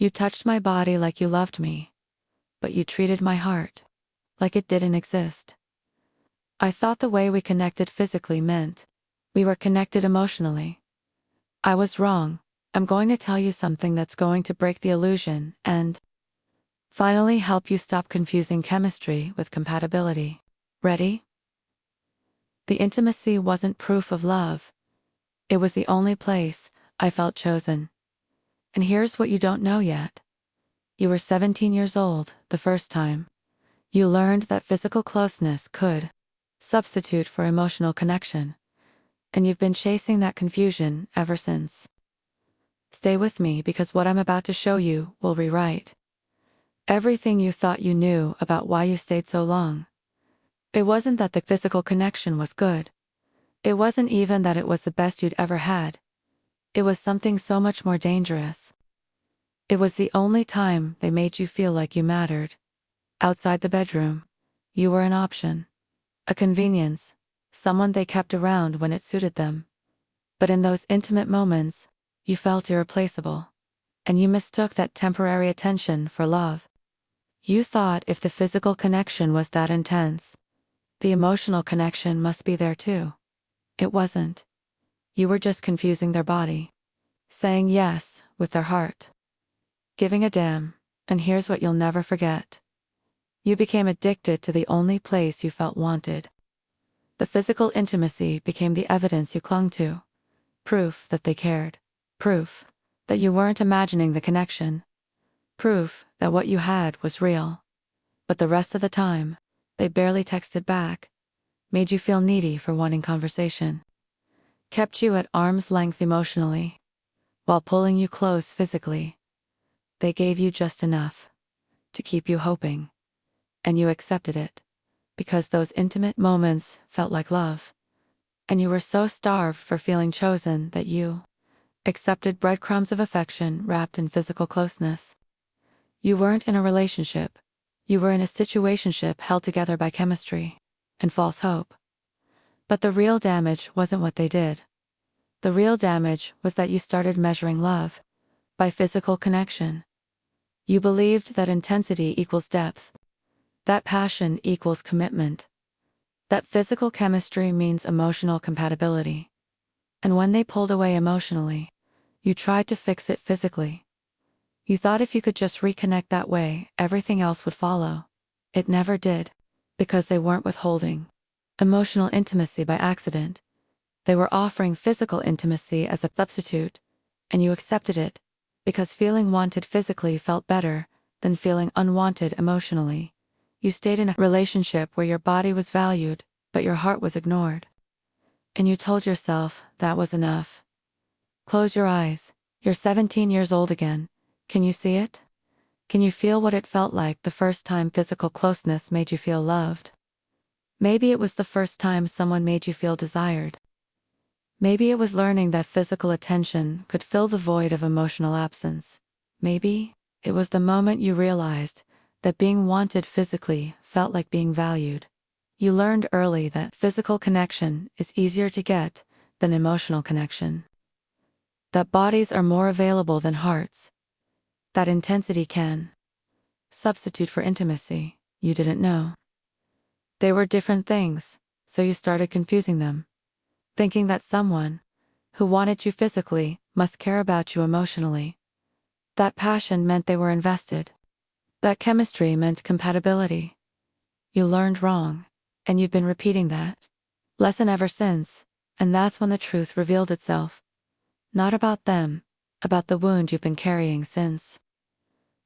You touched my body like you loved me, but you treated my heart like it didn't exist. I thought the way we connected physically meant we were connected emotionally. I was wrong. I'm going to tell you something that's going to break the illusion and finally help you stop confusing chemistry with compatibility. Ready? The intimacy wasn't proof of love. It was the only place I felt chosen. And here's what you don't know yet. You were 17 years old the first time. You learned that physical closeness could substitute for emotional connection. And you've been chasing that confusion ever since. Stay with me because what I'm about to show you will rewrite everything you thought you knew about why you stayed so long. It wasn't that the physical connection was good. It wasn't even that it was the best you'd ever had. It was something so much more dangerous. It was the only time they made you feel like you mattered. Outside the bedroom, you were an option, a convenience, someone they kept around when it suited them. But in those intimate moments, you felt irreplaceable, and you mistook that temporary attention for love. You thought if the physical connection was that intense, the emotional connection must be there too. It wasn't. You were just confusing their body, saying yes with their heart, giving a damn, and here's what you'll never forget. You became addicted to the only place you felt wanted. The physical intimacy became the evidence you clung to, proof that they cared, proof that you weren't imagining the connection, proof that what you had was real. But the rest of the time, they barely texted back, made you feel needy for wanting conversation, kept you at arm's length emotionally, while pulling you close physically. They gave you just enough to keep you hoping, and you accepted it, because those intimate moments felt like love, and you were so starved for feeling chosen that you accepted breadcrumbs of affection wrapped in physical closeness. You weren't in a relationship. You were in a situationship held together by chemistry and false hope. But the real damage wasn't what they did. The real damage was that you started measuring love by physical connection. You believed that intensity equals depth, that passion equals commitment, that physical chemistry means emotional compatibility. And when they pulled away emotionally, you tried to fix it physically. You thought if you could just reconnect that way, everything else would follow. It never did, because they weren't withholding emotional intimacy by accident. They were offering physical intimacy as a substitute, and you accepted it, because feeling wanted physically felt better than feeling unwanted emotionally. You stayed in a relationship where your body was valued, but your heart was ignored. And you told yourself that was enough. Close your eyes. You're 17 years old again. Can you see it? Can you feel what it felt like the first time physical closeness made you feel loved? Maybe it was the first time someone made you feel desired. Maybe it was learning that physical attention could fill the void of emotional absence. Maybe it was the moment you realized that being wanted physically felt like being valued. You learned early that physical connection is easier to get than emotional connection. That bodies are more available than hearts. That intensity can substitute for intimacy. You didn't know. They were different things, so you started confusing them, thinking that someone who wanted you physically must care about you emotionally. That passion meant they were invested. That chemistry meant compatibility. You learned wrong, and you've been repeating that lesson ever since, and that's when the truth revealed itself. Not about them, about the wound you've been carrying since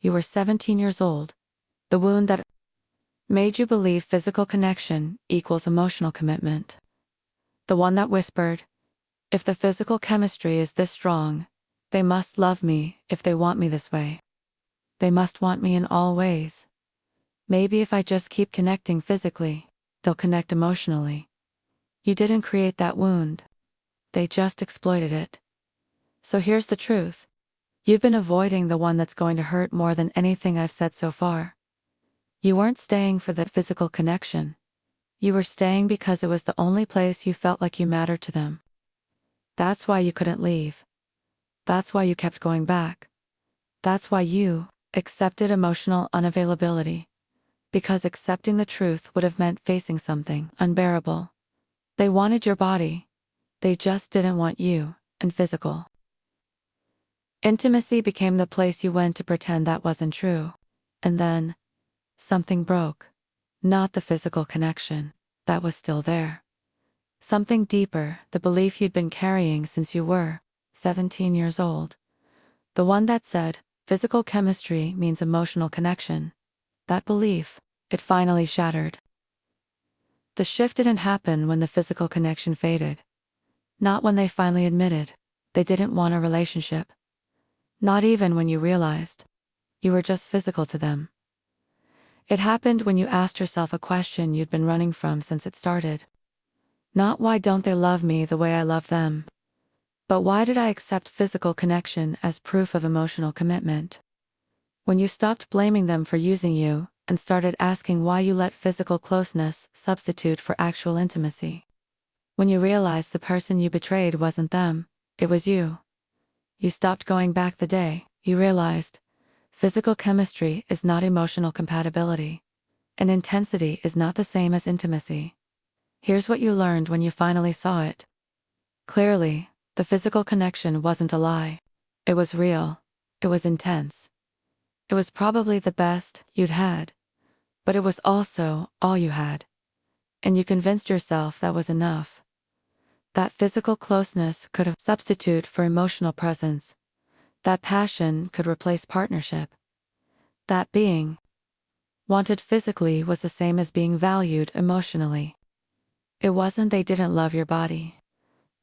you were 17 years old. The wound that made you believe physical connection equals emotional commitment. The one that whispered, if the physical chemistry is this strong, they must love me if they want me this way. They must want me in all ways. Maybe if I just keep connecting physically, they'll connect emotionally. You didn't create that wound. They just exploited it. So here's the truth. You've been avoiding the one that's going to hurt more than anything I've said so far. You weren't staying for the physical connection. You were staying because it was the only place you felt like you mattered to them. That's why you couldn't leave. That's why you kept going back. That's why you accepted emotional unavailability. Because accepting the truth would have meant facing something unbearable. They wanted your body. They just didn't want you, and physical. Intimacy became the place you went to pretend that wasn't true. And then, something broke. Not the physical connection. That was still there. Something deeper, the belief you'd been carrying since you were 17 years old. The one that said, physical chemistry means emotional connection. That belief, it finally shattered. The shift didn't happen when the physical connection faded. Not when they finally admitted they didn't want a relationship. Not even when you realized you were just physical to them. It happened when you asked yourself a question you'd been running from since it started. Not why don't they love me the way I love them, but why did I accept physical connection as proof of emotional commitment? When you stopped blaming them for using you and started asking why you let physical closeness substitute for actual intimacy. When you realized the person you betrayed wasn't them, it was you. You stopped going back the day you realized physical chemistry is not emotional compatibility, and intensity is not the same as intimacy. Here's what you learned when you finally saw it. Clearly, the physical connection wasn't a lie. It was real. It was intense. It was probably the best you'd had, but it was also all you had. And you convinced yourself that was enough. That physical closeness could have substitute for emotional presence. That passion could replace partnership. That being wanted physically was the same as being valued emotionally. It wasn't they didn't love your body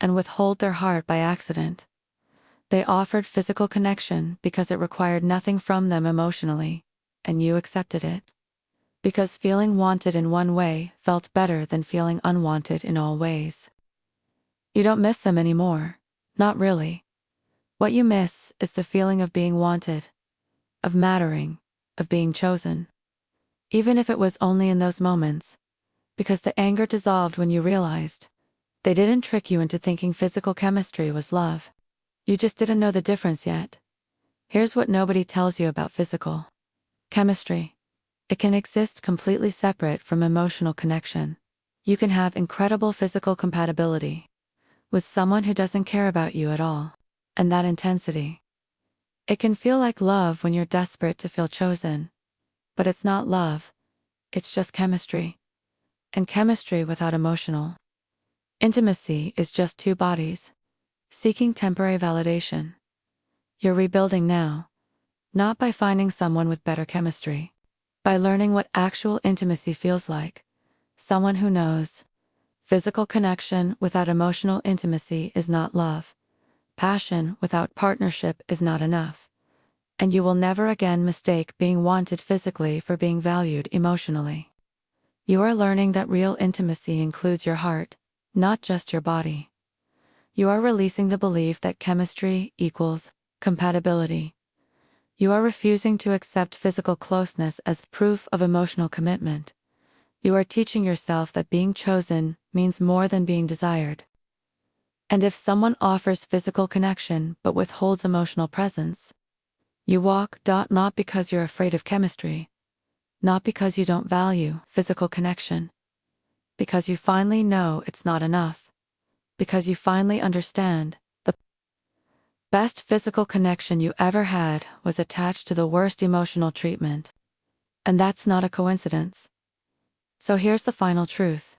and withhold their heart by accident. They offered physical connection because it required nothing from them emotionally, and you accepted it. Because feeling wanted in one way felt better than feeling unwanted in all ways. You don't miss them anymore. Not really. What you miss is the feeling of being wanted, of mattering, of being chosen. Even if it was only in those moments, because the anger dissolved when you realized they didn't trick you into thinking physical chemistry was love. You just didn't know the difference yet. Here's what nobody tells you about physical chemistry. It can exist completely separate from emotional connection. You can have incredible physical compatibility with someone who doesn't care about you at all. And that intensity. It can feel like love when you're desperate to feel chosen. But it's not love. It's just chemistry. And chemistry without emotional intimacy is just two bodies seeking temporary validation. You're rebuilding now, not by finding someone with better chemistry, by learning what actual intimacy feels like. Someone who knows physical connection without emotional intimacy is not love. Passion without partnership is not enough. And you will never again mistake being wanted physically for being valued emotionally. You are learning that real intimacy includes your heart, not just your body. You are releasing the belief that chemistry equals compatibility. You are refusing to accept physical closeness as proof of emotional commitment. You are teaching yourself that being chosen means more than being desired. And if someone offers physical connection but withholds emotional presence, you walk not because you're afraid of chemistry, not because you don't value physical connection, because you finally know it's not enough, because you finally understand the best physical connection you ever had was attached to the worst emotional treatment. And that's not a coincidence. So here's the final truth,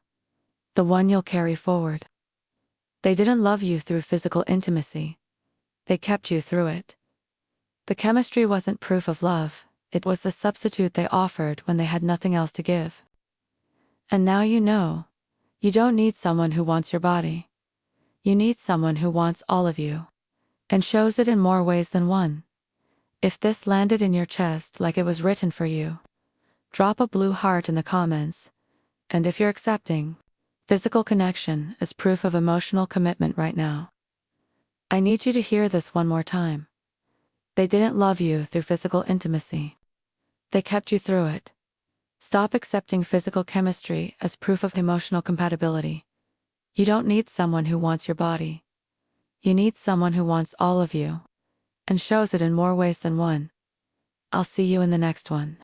the one you'll carry forward. They didn't love you through physical intimacy. They kept you through it. The chemistry wasn't proof of love, it was the substitute they offered when they had nothing else to give. And now you know, you don't need someone who wants your body. You need someone who wants all of you, and shows it in more ways than one. If this landed in your chest like it was written for you, drop a blue heart in the comments. And if you're accepting physical connection as proof of emotional commitment right now, I need you to hear this one more time. They didn't love you through physical intimacy. They kept you through it. Stop accepting physical chemistry as proof of emotional compatibility. You don't need someone who wants your body. You need someone who wants all of you, and shows it in more ways than one. I'll see you in the next one.